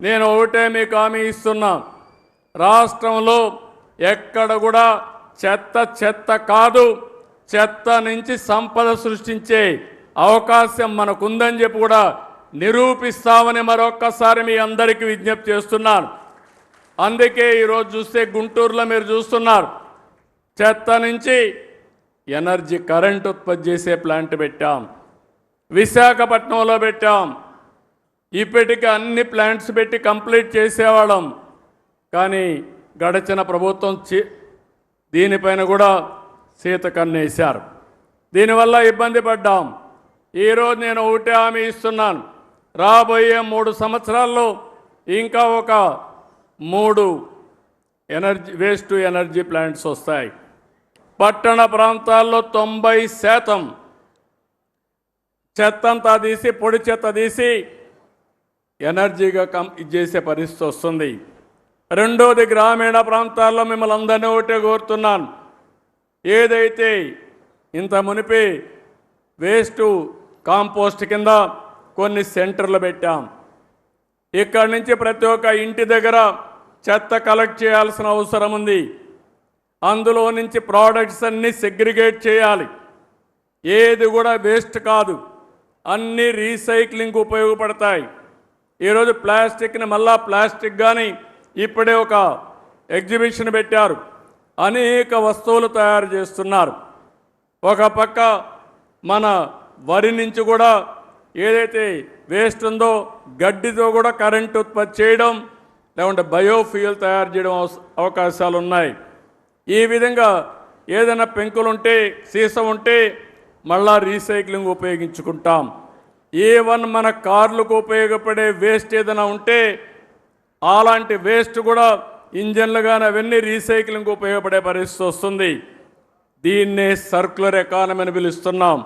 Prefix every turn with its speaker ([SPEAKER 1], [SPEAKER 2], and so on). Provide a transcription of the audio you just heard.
[SPEAKER 1] నేను ఒకటే మీకు హామీ ఇస్తున్నా, రాష్ట్రంలో ఎక్కడ కూడా చెత్త కాదు, చెత్త నుంచి సంపద సృష్టించే అవకాశం మనకుందని చెప్పి కూడా నిరూపిస్తామని మరొక్కసారి మీ అందరికీ విజ్ఞప్తి చేస్తున్నాను. అందుకే ఈరోజు చూస్తే గుంటూరులో మీరు చూస్తున్నారు, చెత్త నుంచి ఎనర్జీ కరెంట్ ఉత్పత్తి చేసే ప్లాంట్ పెట్టాం, విశాఖపట్నంలో పెట్టాం. ఇప్పటికీ అన్ని ప్లాంట్స్ పెట్టి కంప్లీట్ చేసేవాళ్ళం, కానీ గడిచిన ప్రభుత్వం దీనిపైన కూడా సీతకన్నేశారు. దీనివల్ల ఇబ్బంది పడ్డాం. ఈరోజు నేను ఒకటే హామీ ఇస్తున్నాను, రాబోయే 3 సంవత్సరాల్లో ఇంకా ఒక 3 వేస్ట్ టు ఎనర్జీ ప్లాంట్స్ వస్తాయి. పట్టణ ప్రాంతాల్లో 90% చెత్తంతా తీసి, పొడి చెత్త తీసి ఎనర్జీగా చేసే పరిస్థితి వస్తుంది. రెండోది, గ్రామీణ ప్రాంతాల్లో మిమ్మల్ని అందరినీ ఒకటే కోరుతున్నాను, ఏదైతే ఇంత మునిపి వేస్ట్ కాంపోస్ట్ కింద కొన్ని సెంటర్లు పెట్టాం, ఇక్కడి నుంచి ప్రతి ఒక్క ఇంటి దగ్గర చెత్త కలెక్ట్ చేయాల్సిన అవసరం ఉంది. అందులో నుంచి ప్రోడక్ట్స్ అన్నీ సెగ్రిగేట్ చేయాలి. ఏది కూడా వేస్ట్ కాదు, అన్నీ రీసైక్లింగ్ ఉపయోగపడతాయి. ఈరోజు ప్లాస్టిక్ని మళ్ళా ప్లాస్టిక్ కానీ ఇప్పుడే ఒక ఎగ్జిబిషన్ పెట్టారు, అనేక వస్తువులు తయారు చేస్తున్నారు. ఒక పక్క మన వరి నుంచి కూడా ఏదైతే వేస్ట్ ఉందో గడ్డితో కూడా కరెంట్ ఉత్పత్తి చేయడం, లేకుంటే బయోఫ్యూయల్ తయారు చేయడం అవకాశాలు ఉన్నాయి. ఈ విధంగా ఏదైనా పెంకులుంటే, సీసం ఉంటే మళ్ళా రీసైక్లింగ్ ఉపయోగించుకుంటాం. ఈవెన్ మన కార్లకు ఉపయోగపడే వేస్ట్ ఏదైనా ఉంటే అలాంటి వేస్ట్ కూడా ఇంజన్లు కానీ అవన్నీ రీసైక్లింగ్ ఉపయోగపడే పరిస్థితి వస్తుంది. దీన్నే సర్క్యులర్ ఎకానమీ అని పిలుస్తున్నాం.